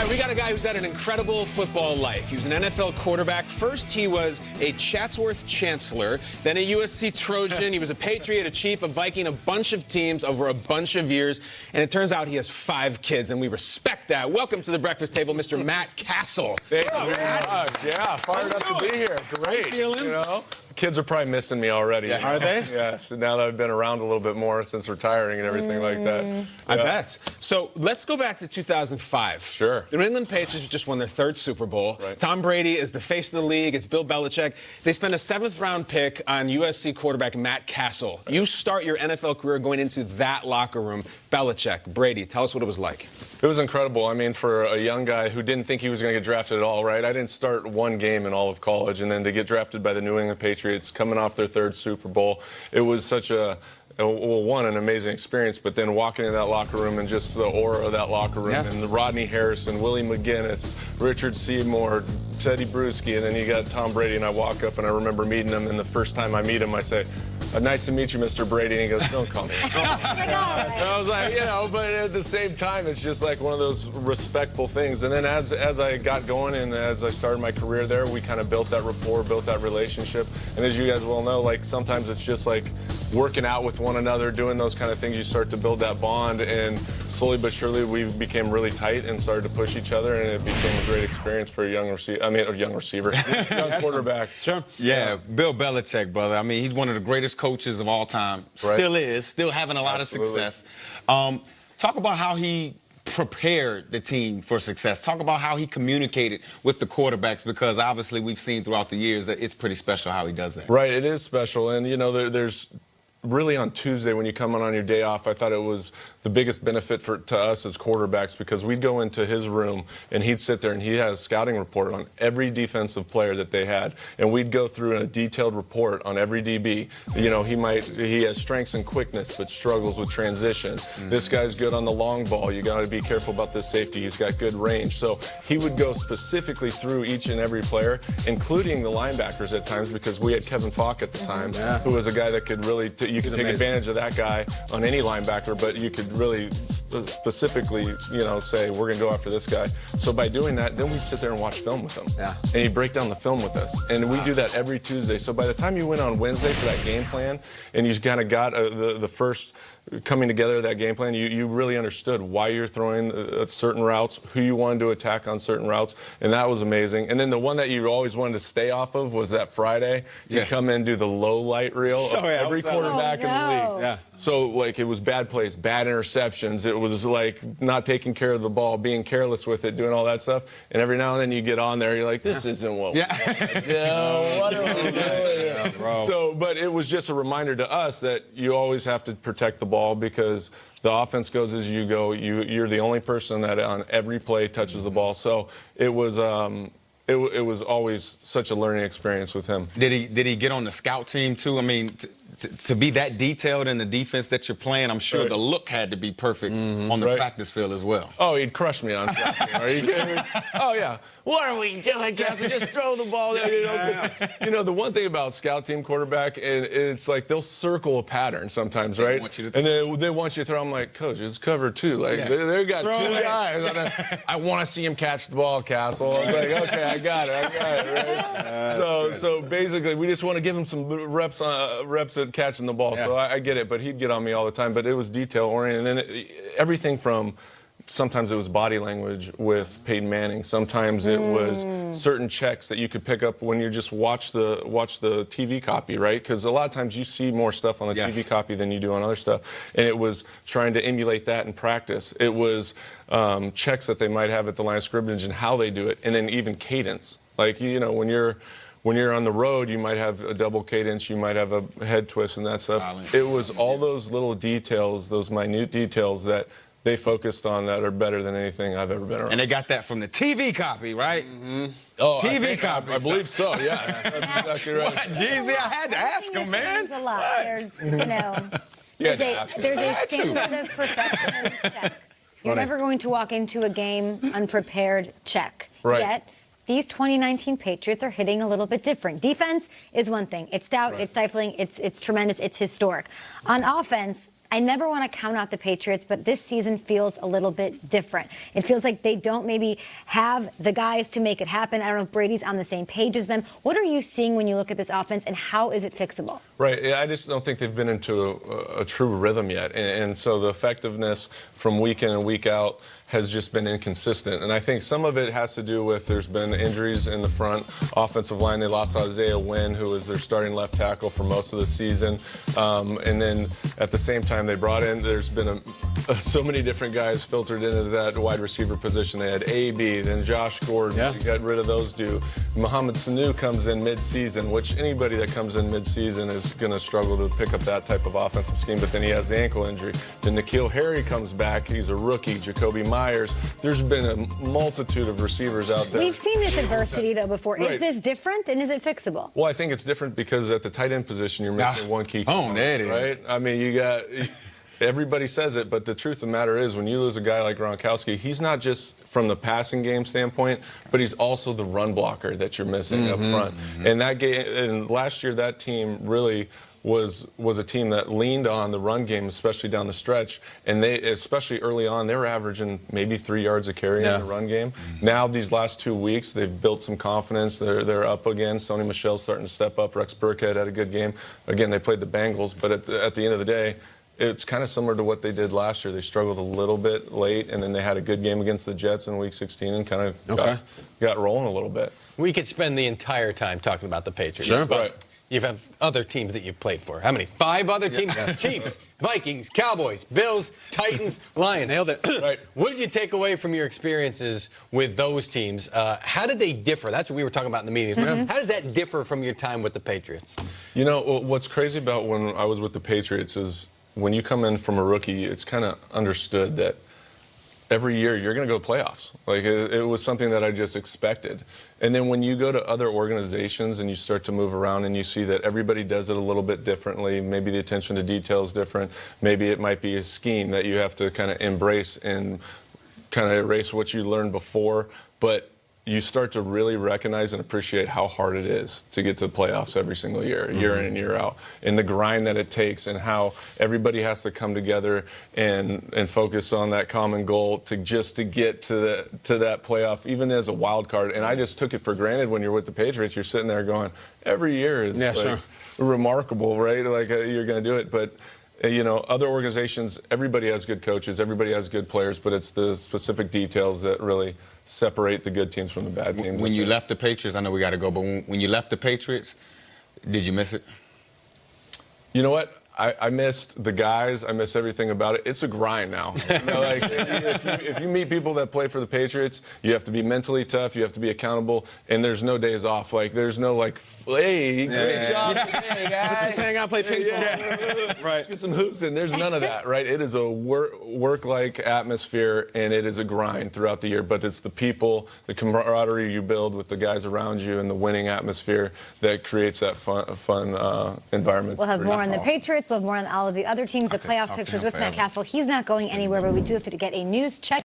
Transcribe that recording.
right, we got a guy who's had an incredible football life. He was an NFL quarterback. First, he was a Chatsworth Chancellor, then a USC Trojan. He was a Patriot, a Chief, a Viking, a bunch of teams over a bunch of years. And it turns out he has 5 kids, and we respect that. Welcome to the breakfast table, Mr. Matt Cassel. Thank you very much. Yeah, fired up to be here. Great. How you feeling? You know? Kids are probably missing me already. Yeah. Are they? Yes. Now that I've been around a little bit more since retiring and everything like that. I bet. So let's go back to 2005. Sure. The New England Patriots just won their 3rd Super Bowl. Right. Tom Brady is the face of the league. It's Bill Belichick. They spent a 7th-round pick on USC quarterback Matt Cassel. You start your NFL career going into that locker room. Belichick, Brady, tell us what it was like. It was incredible. I mean, for a young guy who didn't think he was going to get drafted at all, right? I didn't start one game in all of college, and then to get drafted by the New England Patriots, coming off their 3rd Super Bowl, it was such an amazing experience, but then walking in that locker room and just the aura of that locker room, and the Rodney Harrison, Willie McGinnis, Richard Seymour, Teddy Bruschi, and then you got Tom Brady, and I walk up and I remember meeting him, and the first time I meet him, I say, "Nice to meet you, Mr. Brady," and he goes, "Don't call me." So I was like, but at the same time, it's just like one of those respectful things. And then as I got going and as I started my career there, we kind of built that rapport, built that relationship. And as you guys well know, like sometimes it's just like working out with one another, doing those kind of things, you start to build that bond, and slowly but surely we became really tight and started to push each other, and it became a great experience for a young quarterback. Sure. Yeah, Bill Belichick, brother. I mean, he's one of the greatest coaches of all time. Right. Still is, still having a lot of success. Talk about how he prepared the team for success. Talk about how he communicated with the quarterbacks, because obviously we've seen throughout the years that it's pretty special how he does that. Right, it is special, and there's really on Tuesday when you come on your day off, I thought it was the biggest benefit to us as quarterbacks, because we'd go into his room and he'd sit there and he had a scouting report on every defensive player that they had, and we'd go through a detailed report on every DB. He has strengths and quickness but struggles with transition. This guy's good on the long ball. You got to be careful about this safety. He's got good range. So he would go specifically through each and every player, including the linebackers at times, because we had Kevin Falk at the time, who was a guy that could really you could take advantage of that guy on any linebacker, but you could really specifically, say, we're going to go after this guy. So by doing that, then we'd sit there and watch film with him. Yeah. And he'd break down the film with us. And we do that every Tuesday. So by the time you went on Wednesday for that game plan, and you kind of got the first coming together of that game plan, you really understood why you're throwing certain routes, who you wanted to attack on certain routes, and that was amazing. And then the one that you always wanted to stay off of was that Friday. You'd come in and do the low light reel of every quarterback in the league. Yeah. So, like, it was bad plays, bad interceptions. It was, like, not taking care of the ball, being careless with it, doing all that stuff. And every now and then you get on there, you're like, this isn't what we do. What are we doing? So, but it was just a reminder to us that you always have to protect the ball, because the offense goes as you go. You're the only person that on every play touches the ball. So it was always such a learning experience with him. Did he get on the scout team too? I mean, to be that detailed in the defense that you're playing, I'm sure the look had to be perfect on the practice field as well. Oh, he'd crush me on scout team. Are you kidding me? Oh, yeah. What are we doing, Cassel? Just throw the ball there. The one thing about scout team quarterback, it's like they'll circle a pattern sometimes, right? And they want you to throw. I'm like, Coach, it's cover 2. Like, they've got 2 guys. I want to see him catch the ball, Cassel. I was like, okay, I got it, right? So basically, we just want to give him some reps at catching the ball. So I get it, but he'd get on me all the time. But it was detail-oriented. And then everything from... Sometimes it was body language with Peyton Manning. Sometimes it was certain checks that you could pick up when you just watch the TV copy, right? Because a lot of times you see more stuff on the TV copy than you do on other stuff. And it was trying to emulate that in practice. It was checks that they might have at the line of scrimmage and how they do it, and then even cadence. Like, when you're on the road, you might have a double cadence, you might have a head twist and that stuff. Silent. It was all those little details, those minute details that they focused on that are better than anything I've ever been around. And they got that from the TV copy, right? Oh, TV copy. I believe so, yes. That's exactly right. Jeezy, I had to ask him, man. There's a lot. There's, there's a standard of perfection check. You're never going to walk into a game unprepared check. Right. Yet, these 2019 Patriots are hitting a little bit different. Defense is one thing. It's stout, it's stifling, it's tremendous, it's historic. On offense, I never want to count out the Patriots, but this season feels a little bit different. It feels like they don't maybe have the guys to make it happen. I don't know if Brady's on the same page as them. What are you seeing when you look at this offense, and how is it fixable? Right. I just don't think they've been into a true rhythm yet. And so the effectiveness from week in and week out has just been inconsistent. And I think some of it has to do with there's been injuries in the front offensive line. They lost Isaiah Wynn, who was their starting left tackle for most of the season. And then at the same time they brought in, there's been so many different guys filtered into that wide receiver position. They had AB, then Josh Gordon. Yeah. You got rid of those two. Mohamed Sanu comes in mid-season, which anybody that comes in mid-season is going to struggle to pick up that type of offensive scheme. But then he has the ankle injury. Then N'Keal Harry comes back. He's a rookie. Jacoby Myers. There's been a multitude of receivers out there. We've seen this adversity, though, before. Right. Is this different, and is it fixable? Well, I think it's different because at the tight end position, you're missing one key. Oh, there it is. Right? I mean, you got... Everybody says it, but the truth of the matter is when you lose a guy like Gronkowski, he's not just from the passing game standpoint, but he's also the run blocker that you're missing up front. And that game, and last year that team really was a team that leaned on the run game, especially down the stretch. And they, especially early on, they were averaging maybe 3 yards a carry in the run game. Now these last 2 weeks, they've built some confidence. They're up again. Sony Michel's starting to step up. Rex Burkhead had a good game. Again, they played the Bengals, but at the end of the day, it's kind of similar to what they did last year. They struggled a little bit late, and then they had a good game against the Jets in Week 16 and kind of got rolling a little bit. We could spend the entire time talking about the Patriots. Sure. But Right. you have other teams that you've played for. How many? 5 other teams? Chiefs, Vikings, Cowboys, Bills, Titans, Lions. Nailed it. Right. What did you take away from your experiences with those teams? How did they differ? That's what we were talking about in the meetings. How does that differ from your time with the Patriots? You know, what's crazy about when I was with the Patriots is when you come in from a rookie, it's kind of understood that every year you're going to go to playoffs. Like it was something that I just expected. And then when you go to other organizations and you start to move around and you see that everybody does it a little bit differently, maybe the attention to detail is different, maybe it might be a scheme that you have to kind of embrace and kind of erase what you learned before, but you start to really recognize and appreciate how hard it is to get to the playoffs every single year, year in and year out, and the grind that it takes and how everybody has to come together and focus on that common goal to get to that playoff, even as a wild card. And I just took it for granted when you're with the Patriots. You're sitting there going, every year is remarkable, right? Like you're going to do it, but you know, other organizations, everybody has good coaches, everybody has good players, but it's the specific details that really separate the good teams from the bad teams. When you left the Patriots, I know we got to go, but when you left the Patriots, did you miss it? You know what? I missed the guys. I miss everything about it. It's a grind now. You know, like, if you meet people that play for the Patriots, you have to be mentally tough. You have to be accountable, and there's no days off. Like there's no like, hey, great job today, guys. Let's just hang out, play ping pong. Right. Let's get some hoops in. There's none of that, right? It is a work-like atmosphere, and it is a grind throughout the year. But it's the people, the camaraderie you build with the guys around you, and the winning atmosphere that creates that fun environment. We'll have more on the Patriots. We'll have more on all of the other teams, the playoff pictures with Matt Cassel. He's not going anywhere, but we do have to get a news check.